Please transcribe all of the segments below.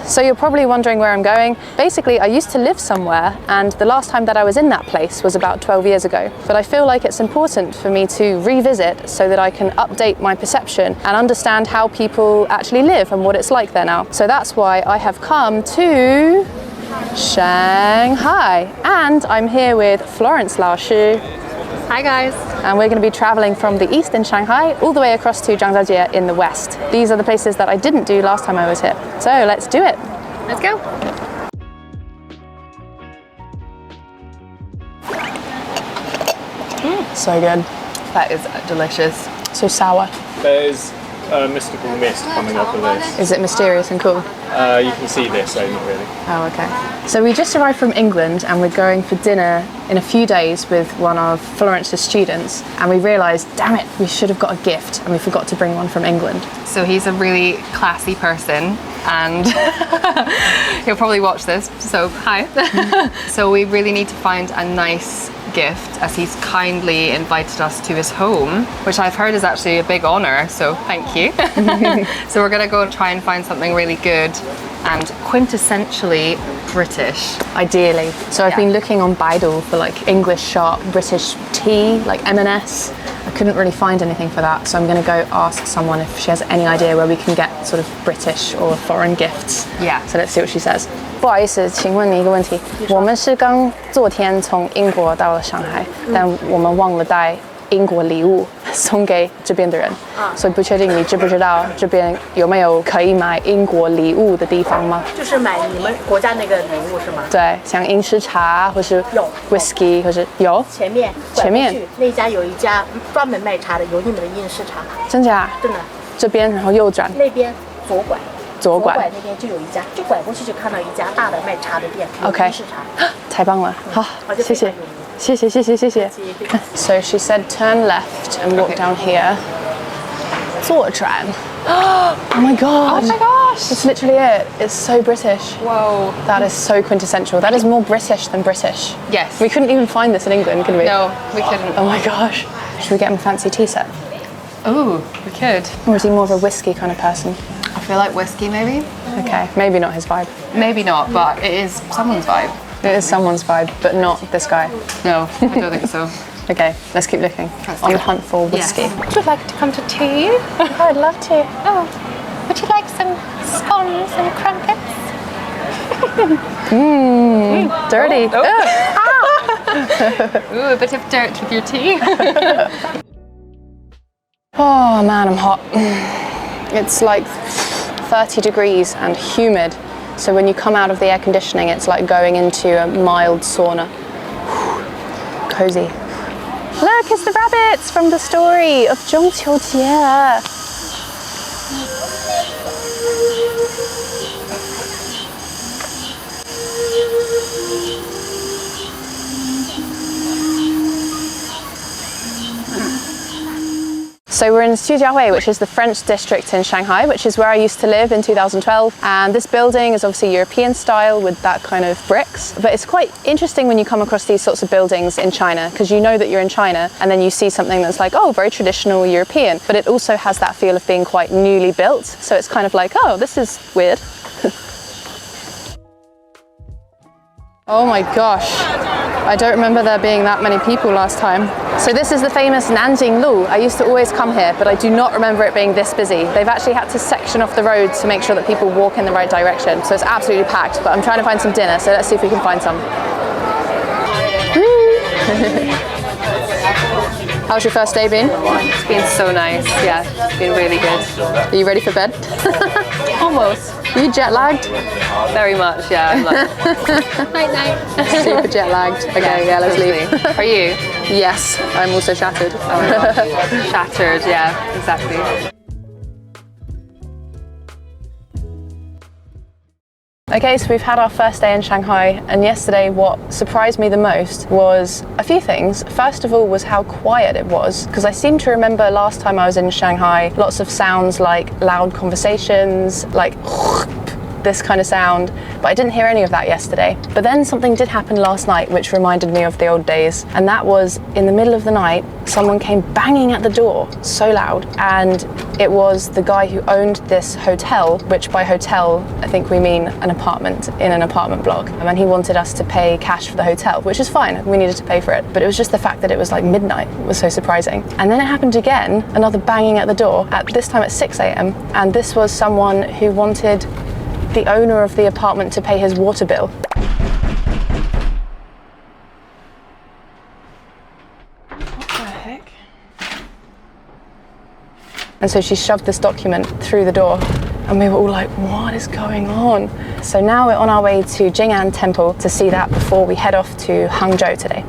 So you're probably wondering where I'm going. Basically, I used to live somewhere, and the last time that I was in that place was about 12 years ago. But I feel like it's important for me to revisit so that I can update my perception and understand how people actually live and what it's like there now. So that's why I have come to Shanghai, and I'm here with Florence Lao Shi. Hi guys. And we're going to be traveling from the east in Shanghai all the way across to Zhangjiajie in the west. These are the places that I didn't do last time I was here. So let's do it. Let's go. So good. That is delicious. So sour. There's a mystical mist coming off of this. Is it mysterious and cool? You can see this, so not really. Oh, okay. So we just arrived from England and we're going for dinner in a few days with one of Florence's students, and we realised, damn it, we should have got a gift and we forgot to bring one from England. So he's a really classy person, and he'll probably watch this, so hi. So we really need to find a nice gift, as he's kindly invited us to his home, which I've heard is actually a big honour, so thank you. So we're gonna go and try and find something really good and quintessentially British. Ideally. So I've been looking on Baidu for like English sharp British tea, like M&S. I couldn't really find anything for that, so I'm going to go ask someone if she has any idea where we can get sort of British or foreign gifts. Yeah. So let's see what she says. 不好意思，请问你一个问题，我们是刚昨天从英国到了上海，但我们忘了带英国礼物送给这边的人，所以不确定你知不知道这边有没有可以买英国礼物的地方吗？就是买你们国家那个礼物是吗？对，像英式茶或是 whisky 或是有。前面那家有一家专门卖茶的，有你们的英式茶。真假？真的。这边然后右转。那边左拐。左拐那边就有一家，就拐过去就看到一家大的卖茶的店，有英式茶。太棒了，好，谢谢。谢谢谢谢谢谢。So she said turn left and walk down here. 左转. Oh my god. Oh my gosh. It's literally it. It's so British. Whoa. That is so quintessential. That is more British than British. Yes. We couldn't even find this in England, could we? No, we couldn't. Oh my gosh. Should we get him a fancy tea set? Ooh, we could. Or is he more of a whiskey kind of person? I feel like whiskey maybe. Okay, maybe not his vibe. Maybe not, but it is someone's vibe. It is someone's vibe, but not this guy. No, I don't think so. Okay, let's keep looking. On the hunt for whiskey. Yes. Would you like to come to tea? Oh, I'd love to. Oh, would you like some scones and crumpets? Dirty. Ooh, a bit of dirt with your tea. Oh man, I'm hot. It's like 30 degrees and humid. So when you come out of the air conditioning, it's like going into a mild sauna. Cozy. Look, it's the rabbits from the story of 中秋节. So we're in Jiahui, which is the French district in Shanghai, which is where I used to live in 2012. And this building is obviously European style with that kind of bricks. But it's quite interesting when you come across these sorts of buildings in China, because you know that you're in China and then you see something that's like, oh, very traditional European. But it also has that feel of being quite newly built. So it's kind of like, oh, this is weird. Oh my gosh. I don't remember there being that many people last time. So this is the famous Nanjing Lu. I used to always come here, but I do not remember it being this busy. They've actually had to section off the road to make sure that people walk in the right direction. So it's absolutely packed, but I'm trying to find some dinner, so let's see if we can find some. How's your first day been? It's been so nice, yeah, it's been really good. Are you ready for bed? Almost. Are you jet lagged? Very much, yeah. I'm like, night night. Super jet lagged. Okay, yeah, let's leave. Are you? Yes, I'm also shattered. Oh, shattered, yeah, exactly. Okay, so we've had our first day in Shanghai, and yesterday what surprised me the most was a few things. First of all was how quiet it was, because I seem to remember last time I was in Shanghai, lots of sounds like loud conversations, like this kind of sound, but I didn't hear any of that yesterday. But then something did happen last night which reminded me of the old days, and that was in the middle of the night, someone came banging at the door so loud, and it was the guy who owned this hotel, which by hotel I think we mean an apartment in an apartment block, and he wanted us to pay cash for the hotel, which is fine, we needed to pay for it, but it was just the fact that it was like midnight was so surprising. And then it happened again, another banging at the door, at this time at 6 a.m, and this was someone who wanted the owner of the apartment to pay his water bill. What the heck? And so she shoved this document through the door, and we were all like, what is going on? So now we're on our way to Jing'an Temple to see that before we head off to Hangzhou today.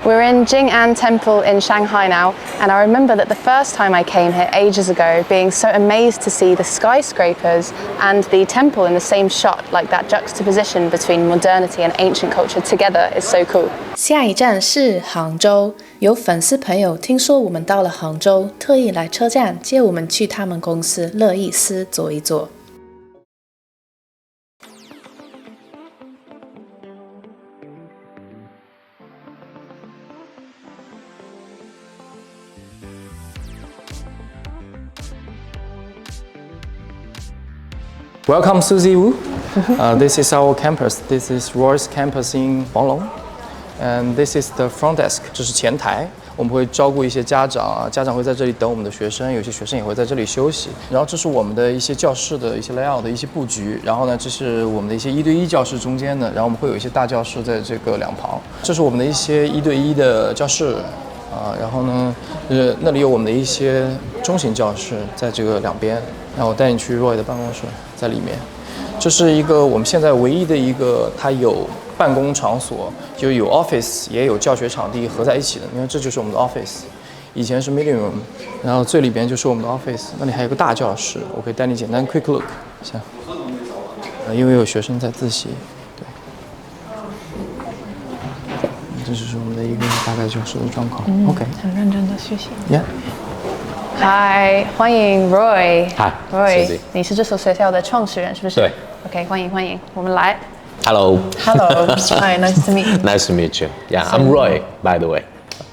We're in Jing'an Temple in Shanghai now, and I remember that the first time I came here ages ago, being so amazed to see the skyscrapers and the temple in the same shot, like that juxtaposition between modernity and ancient culture together is so cool. 下一站是杭州，有粉丝朋友听说我们到了杭州，特意来车站接我们去他们公司乐亦思坐一坐。Welcome, Susie Wu. This is our campus. This is Roy's campus in Huanglong, and this is the front desk. 这是前台，我们会照顾一些家长，家长会在这里等我们的学生，有些学生也会在这里休息。然后这是我们的一些教室的一些 layout 的一些布局。然后呢，这是我们的一些1对1教室中间的，然后我们会有一些大教室在这个两旁。这是我们的一些1对1的教室。然后呢，那里有我们的一些中型教室在这个两边，然后我带你去 Roy 的办公室，在里面。这是一个我们现在唯一的一个，它有办公场所，就有 office 也有教学场地合在一起的。因为这就是我们的 office， 以前是 meeting room， 然后最里边就是我们的 office， 那里还有个大教室，我可以带你简单 quick look 一下。因为有学生在自习。这就是我们的一个大概教室的状况。OK， 很认真的学习。Yeah。Hi， 欢迎 Roy。Hi， Roy， 你是这所学校的创始人，是不是？对。OK， 欢迎欢迎，我们来。Hello. Hi, nice to meet you. Nice to meet you. Yeah, I'm Roy, by the way.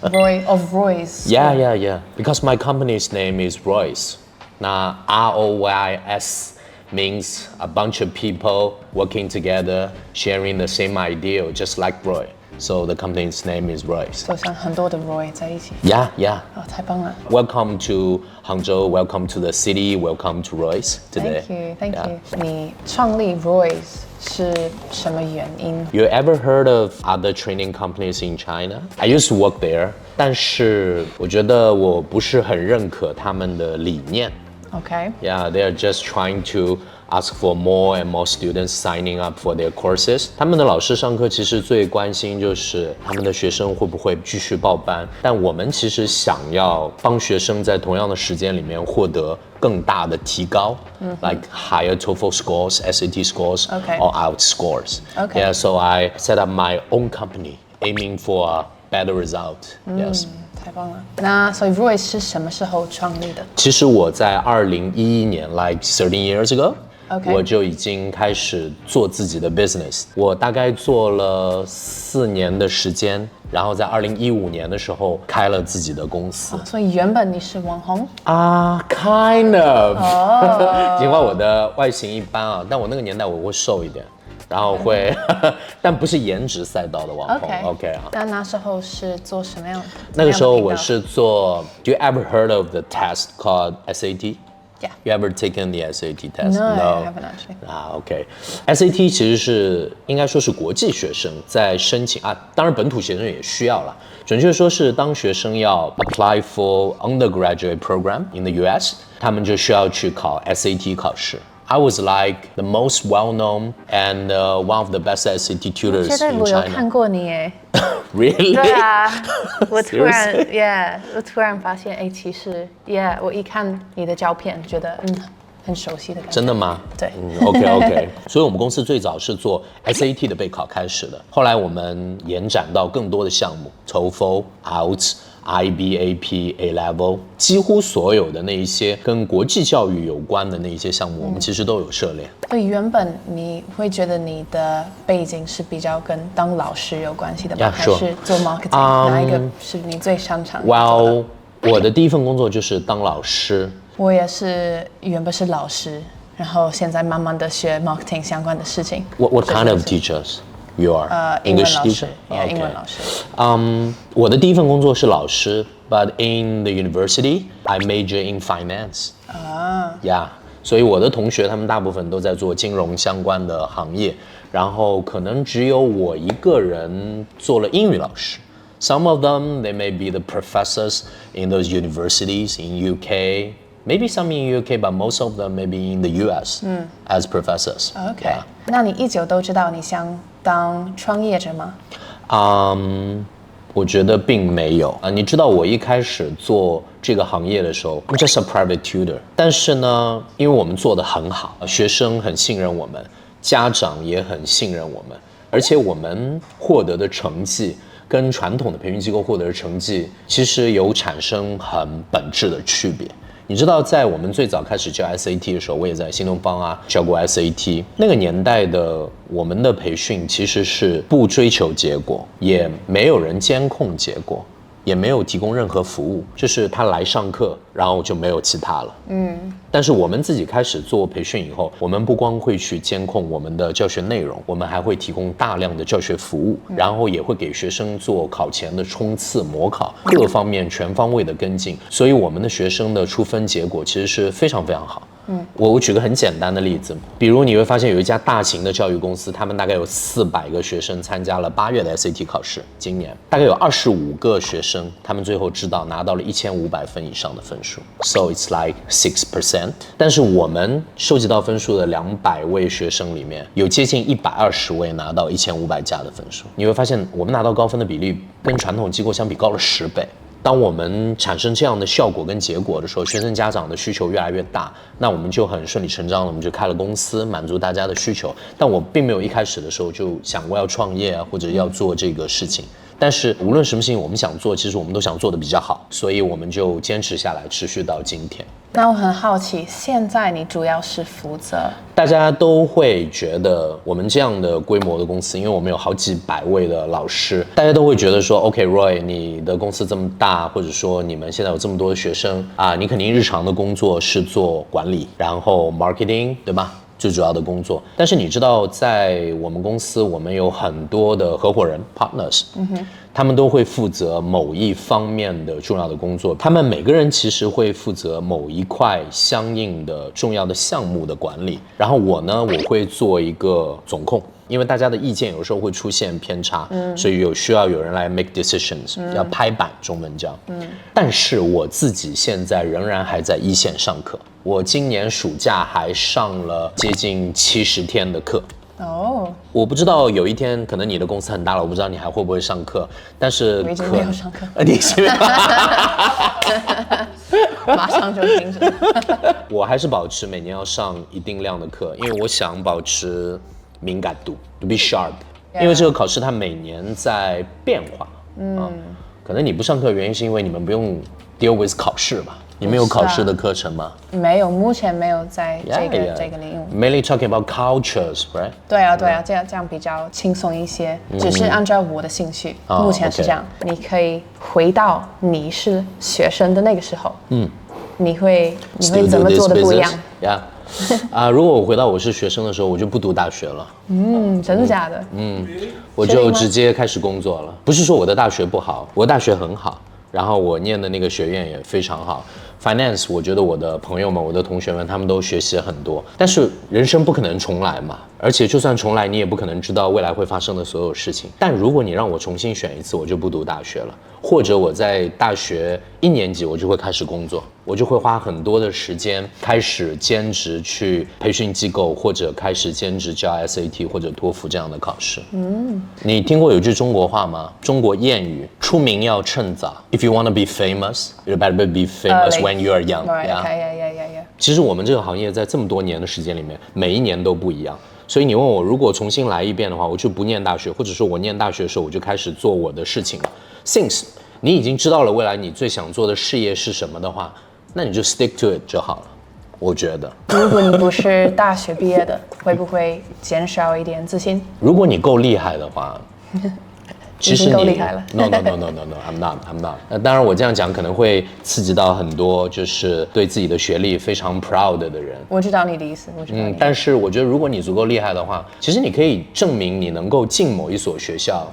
Roy of Roys. Yeah. Because my company's name is Roys. Now, ROYS means a bunch of people working together, sharing the same ideal, just like Roy. So the company's name is Roys. 就像很多的 Roy 在一起。Yeah. 哦，太棒了。Welcome to Hangzhou. Welcome to the city. Welcome to Roys today. Thank you. 你创立 Roys 是什么原因？ You ever heard of other training companies in China? I used to work there. 但是我觉得我不是很认可他们的理念。Okay. Yeah, they are just trying to ask for more and more students signing up for their courses. 他们的老师上课其实最关心就是他们的学生会不会继续报班，但我们其实想要帮学生在同样的时间里面获得更大的提高，like higher TOEFL scores, SAT scores, Okay. or IELTS scores. Okay. Yeah, so I set up my own company, aiming for a better result. Yes. 太棒了。那所以 Roy 是什么时候创立的？其实我在2011年 like 13 years ago, Okay. 我就已经开始做自己的 business。我大概做了4年的时间，然后在2015年的时候开了自己的公司。所以原本你是网红？Kind of。尽管我的外形一般啊，但我那个年代我会瘦一点。然后会，但不是颜值赛道的网红。OK 啊。那时候是做什么样的？那个时候我是做 Do you ever heard of the test called SAT? Yeah. You ever taken the SAT test? No, I haven't actually. OK. SAT 其实是应该说是国际学生在申请啊，当然本土学生也需要啦。准确说是当学生要 apply for undergraduate program in the US， 他们就需要去考 SAT 考试。I was like the most well-known and one of the best SAT tutors in China. 现在我有看过你耶。Really? 对啊，我突然发现，其实 我一看你的照片，觉得很熟悉的感觉。真的吗？对。OK。所以我们公司最早是做 SAT 的备考开始的，后来我们延展到更多的项目 ，TOEFL, IELTS, IB、AP、A Level， 几乎所有的那一些跟国际教育有关的那一些项目，我们其实都有涉猎。所以原本你会觉得你的背景是比较跟当老师有关系的吗？还是做 marketing？哪一个是你最擅长的？ 我的第一份工作就是当老师。我也是原本是老师，然后现在慢慢的学 marketing 相关的事情。What kind of teachers you are? 英文 English 老 teacher? 师，英文老师。我的第一份工作是老师 ，but in the university I major in finance. Yeah. 所以我的同学他们大部分都在做金融相关的行业，然后可能只有我一个人做了英语老师。Some of them, they may be the professors in those universities in UK, maybe some in UK, but most of them maybe in the US as professors. OK. 那你一直都知道你想当创业者吗？我觉得并没有啊。你知道我一开始做这个行业的时候 I'm just a private tutor， 但是呢，因为我们做得很好，学生很信任我们，家长也很信任我们，而且我们获得的成绩跟传统的培训机构获得的成绩其实有产生很本质的区别。你知道，在我们最早开始教 SAT 的时候，我也在新东方啊教过 SAT。那个年代的我们的培训其实是不追求结果，也没有人监控结果，也没有提供任何服务，就是他来上课，然后就没有其他了。但是我们自己开始做培训以后，我们不光会去监控我们的教学内容，我们还会提供大量的教学服务，然后也会给学生做考前的冲刺、模考，各方面全方位的跟进。所以我们的学生的出分结果其实是非常非常好。我举个很简单的例子，比如你会发现有一家大型的教育公司，他们大概有400个学生参加了8月的 SAT 考试，今年大概有25个学生，他们最后拿到了1500分以上的分数 ，so it's like 6%。但是我们收集到分数的200位学生里面，有接近120位拿到1500加的分数。你会发现，我们拿到高分的比例跟传统机构相比高了10倍。当我们产生这样的效果跟结果的时候，学生家长的需求越来越大，那我们就很顺理成章了，我们就开了公司，满足大家的需求。但我并没有一开始的时候就想过要创业啊，或者要做这个事情。但是无论什么事情我们想做，其实我们都想做得比较好，所以我们就坚持下来，持续到今天。那我很好奇，现在你主要是负责？大家都会觉得我们这样的规模的公司，因为我们有好几百位的老师，大家都会觉得说 OK Roy， 你的公司这么大，或者说你们现在有这么多的学生啊，你肯定日常的工作是做管理，然后 marketing， 对吧？最主要的工作。但是你知道，在我们公司，我们有很多的合伙人 partners，他们都会负责某一方面的重要的工作，他们每个人其实会负责某一块相应的重要的项目的管理。然后我呢，我会做一个总控，因为大家的意见有时候会出现偏差，所以需要有人来 make decisions，要拍板，中文叫。但是我自己现在仍然还在一线上课，我今年暑假还上了接近70天的课。我不知道有一天可能你的公司很大了，我不知道你还会不会上课，但是我已经没有上课。你是马上就停止。我还是保持每年要上一定量的课，因为我想保持敏感度 ，to be sharp。因为这个考试它每年在变化，可能你不上课的原因是因为你们不用 deal with 考试吧？你们有考试的课程吗？没有，目前没有在这个领域。Mainly talking about cultures, right? 对啊，这样比较轻松一些，只是按照我的兴趣，目前是这样。你可以回到你是学生的那个时候，你会怎么做的不一样？如果我回到我是学生的时候，我就不读大学了。真的假的？我就直接开始工作了。不是说我的大学不好，我的大学很好，然后我念的那个学院也非常好。Finance， 我觉得我的朋友们、我的同学们，他们都学习很多。但是人生不可能重来嘛，而且就算重来，你也不可能知道未来会发生的所有事情。但如果你让我重新选一次，我就不读大学了，或者我在大学1年级我就会开始工作，我就会花很多的时间开始兼职去培训机构，或者开始兼职教 SAT 或者托福这样的考试。你听过有句中国话吗？中国谚语：出名要趁早。If you want to be famous, you better be famous when you are young. Yeah. 其实我们这个行业在这么多年的时间里面，每一年都不一样。所以你问我，如果重新来一遍的话，我就不念大学，或者说我念大学的时候我就开始做我的事情了。Since 你已经知道了未来你最想做的事业是什么的话，那你就 stick to it 就好了。我觉得，如果你不是大学毕业的，会不会减少一点自信？如果你够厉害的话，其实你够厉害了。No, I'm not。当然，我这样讲可能会刺激到很多就是对自己的学历非常 proud 的人。我知道你的意思，但是我觉得如果你足够厉害的话，其实你可以证明你能够进某一所学校。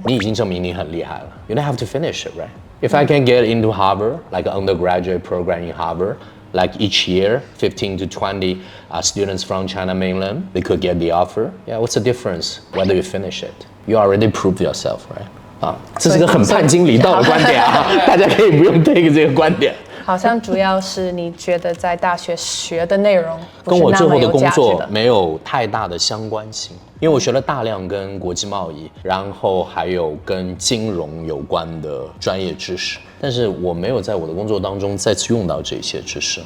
你已经证明你很厉害了。You don't have to finish it, right? If I can get into Harvard, like an undergraduate program in Harvard.Like each year, 15 to 20 students from China mainland, they could get the offer. Yeah, what's the difference whether you finish it? You already proved yourself, right? 这是个很叛经离道的观点啊，大家可以不用 take 这个观点。好像主要是你觉得在大学学的内容跟我最后的工作没有太大的相关性，因为我学了大量跟国际贸易，然后还有跟金融有关的专业知识，但是我没有在我的工作当中再次用到这些知识。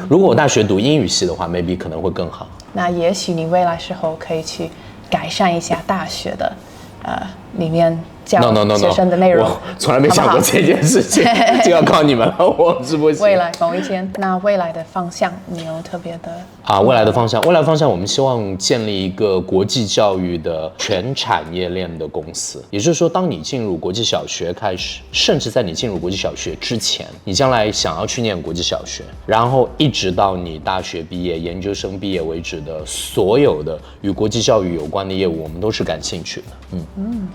如果我大学读英语系的话 ，maybe 可能会更好。那也许你未来时候可以去改善一下大学的里面教学生的内容。我从来没想过这件事情，就要靠你们了，我是不行。未来某一天，那未来的方向你有特别的未来的方向，我们希望建立一个国际教育的全产业链的公司。也就是说，当你进入国际小学开始，甚至在你进入国际小学之前，你将来想要去念国际小学，然后一直到你大学毕业、研究生毕业为止的所有的与国际教育有关的业务，我们都是感兴趣的。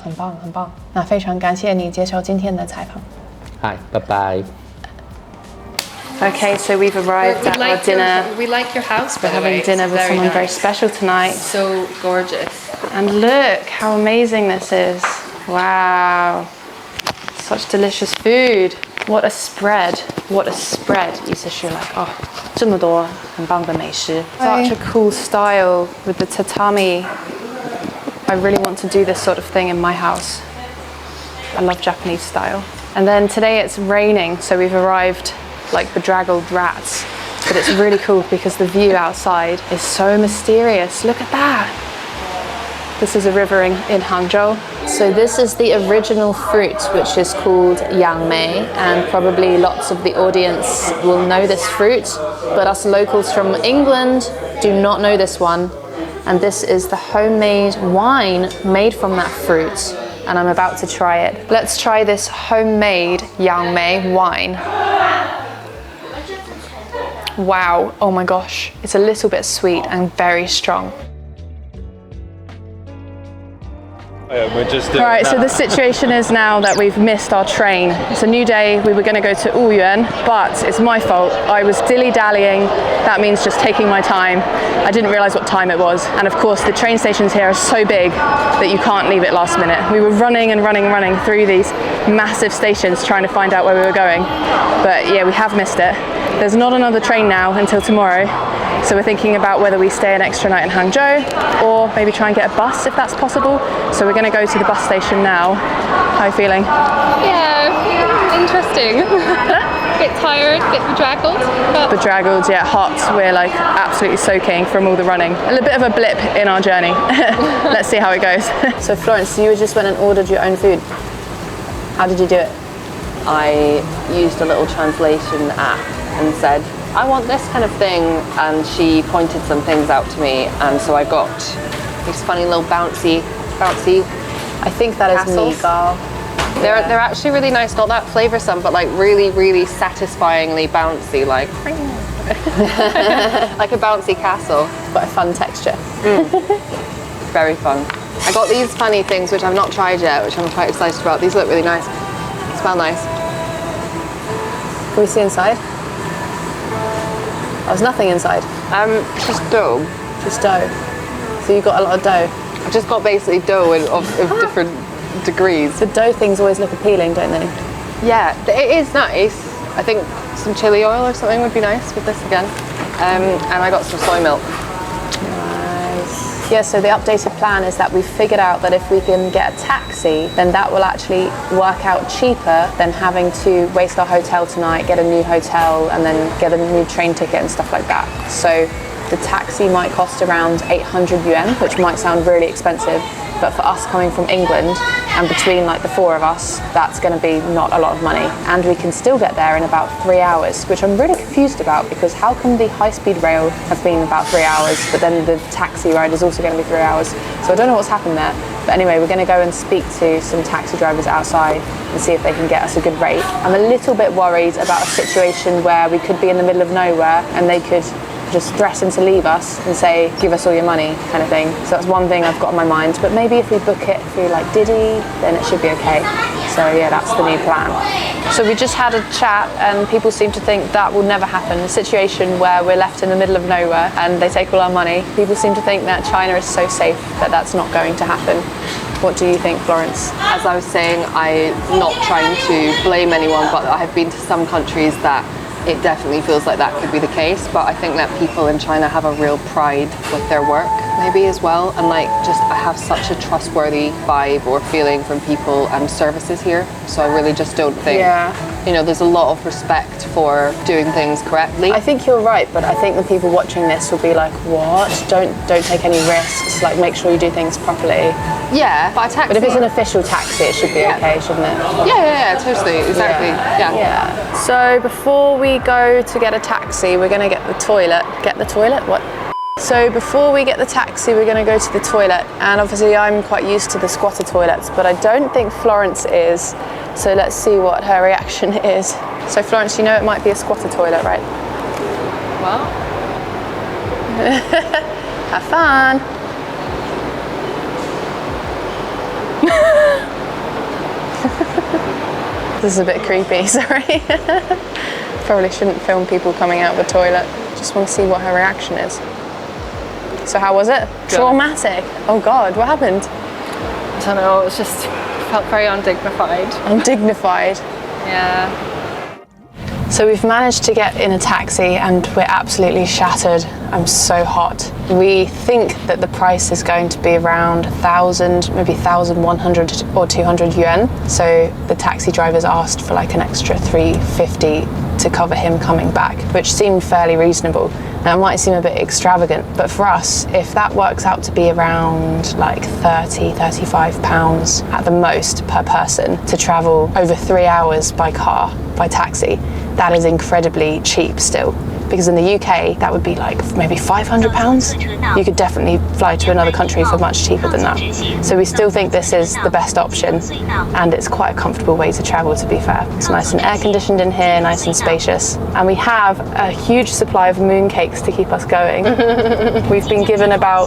很棒，很棒。那非常感谢你接受今天的采访。嗨，拜拜。Okay, so we've arrived at our dinner. We like your house, by We're the way. having dinner with someone very special tonight. So gorgeous. And look how amazing this is. Wow. Such delicious food. What a spread. What a spread. 意思是 like, 这么多很棒的美食. Such a cool style with the tatami. I really want to do this sort of thing in my house. I love Japanese style. And then today it's raining, so we've arrived like bedraggled rats. But it's really cool because the view outside is so mysterious. Look at that. This is a river in Hangzhou. So this is the original fruit, which is called Yang Mei, and probably lots of the audience will know this fruit, but us locals from England do not know this one. And this is the homemade wine made from that fruit, and I'm about to try it. Let's try this homemade Yang Mei wine. Wow, oh my gosh, it's a little bit sweet and very strong. We're just doing Right, so the situation is now that we've missed our train. It's a new day. We were going to go to Yuyuan, but it's my fault. I was dilly-dallying. That means just taking my time. I didn't realize what time it was. And of course, the train stations here are so big that you can't leave it last minute. We were running through these massive stations trying to find out where we were going. But yeah, we have missed it. There's not another train now until tomorrow. So we're thinking about whether we stay an extra night in Hangzhou or maybe try and get a bus if that's possible. So we're going to go to the bus station now. How are you feeling? Yeah, interesting. Bit tired, bit bedraggled. But Bedraggled, yeah, hot. We're like absolutely soaking from all the running. A little bit of a blip in our journey. Let's see how it goes. So Florence, you just went and ordered your own food. How did you do it? I used a little translation app and said, I want this kind of thing, and she pointed some things out to me, and so I got these funny little bouncy. I think that is Castles. meatball. They're actually really nice, not that flavoursome, but like really satisfyingly bouncy, like like a bouncy castle. Quite a fun texture. Very fun. I got these funny things which I've not tried yet, which I'm quite excited about. These look really nice. Smell nice. Can we see inside? There's nothing inside. Just dough. Just dough. So you got a lot of dough. I've just got basically dough of different degrees. The dough things always look appealing, don't they? Yeah, it is nice. I think some chili oil or something would be nice with this again. And I got some soy milk. Nice. Yeah, so the updated plan is that we've figured out that if we can get a taxi, then that will actually work out cheaper than having to waste our hotel tonight, get a new hotel, and then get a new train ticket and stuff like that. So the taxi might cost around 800 yuan, which might sound really expensive, but for us coming from England, and between like the four of us, that's going to be not a lot of money. And we can still get there in about 3 hours, which I'm really confused about, because how come the high-speed rail has been about 3 hours, but then the taxi ride is also going to be 3 hours? So I don't know what's happened there. But anyway, we're going to go and speak to some taxi drivers outside and see if they can get us a good rate. I'm a little bit worried about a situation where we could be in the middle of nowhere and they could just threaten to leave us and say, give us all your money, kind of thing. So that's one thing I've got on my mind. But maybe if we book it through like Diddy, then it should be okay. So yeah, that's the new plan. So we just had a chat and people seem to think that will never happen. A situation where we're left in the middle of nowhere and they take all our money. People seem to think that China is so safe that that's not going to happen. What do you think, Florence? As I was saying, I'm not trying to blame anyone, but I've been to some countries that it definitely feels like that could be the case. But I think that people in China have a real pride with their work, maybe as well. And like, just I have such a trustworthy vibe or feeling from people and services here. So I really just don't think, you know, there's a lot of respect for doing things correctly. I think you're right, but I think the people watching this will be like, what? Don't take any risks. Like, make sure you do things properly. Yeah, but a taxi. But if it's an official taxi, it should be okay, shouldn't it? Yeah, totally, exactly. Yeah. So before we go to get a taxi, we're gonna get the toilet. Get the toilet? What? So before we get the taxi, we're gonna go to the toilet. And obviously I'm quite used to the squatter toilets, but I don't think Florence is. So let's see what her reaction is. So Florence, you know it might be a squatter toilet, right? Well. Have fun. This is a bit creepy, sorry. Probably shouldn't film people coming out of the toilet. Just want to see what her reaction is. So how was it? Good. Traumatic. Oh God, what happened? I don't know, it just felt very undignified. Undignified. Yeah. So we've managed to get in a taxi and we're absolutely shattered. I'm so hot. We think that the price is going to be around 1,000, maybe 1,100 or 200 yuan. So the taxi drivers asked for like an extra 350 to cover him coming back, which seemed fairly reasonable. Now it might seem a bit extravagant, but for us, if that works out to be around like 35 pounds at the most per person to travel over 3 hours by car, by taxi, that is incredibly cheap still. Because in the UK, that would be like maybe 500 pounds. You could definitely fly to another country for much cheaper than that. So we still think this is the best option, and it's quite a comfortable way to travel, to be fair. It's nice and air conditioned in here, nice and spacious. And we have a huge supply of mooncakes to keep us going. We've been given about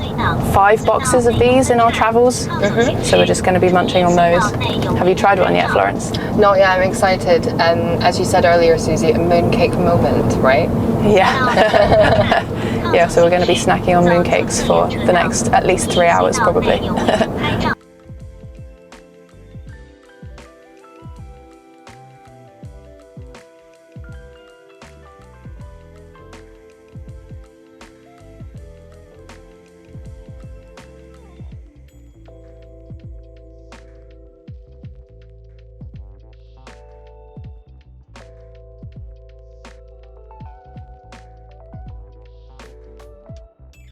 5 boxes of these in our travels, so we're just going to be munching on those. Have you tried one yet, Florence? No, yeah, I'm excited. As you said earlier, Susie, a mooncake moment, right? Yeah. Yeah, so we're going to be snacking on mooncakes for the next at least 3 hours probably.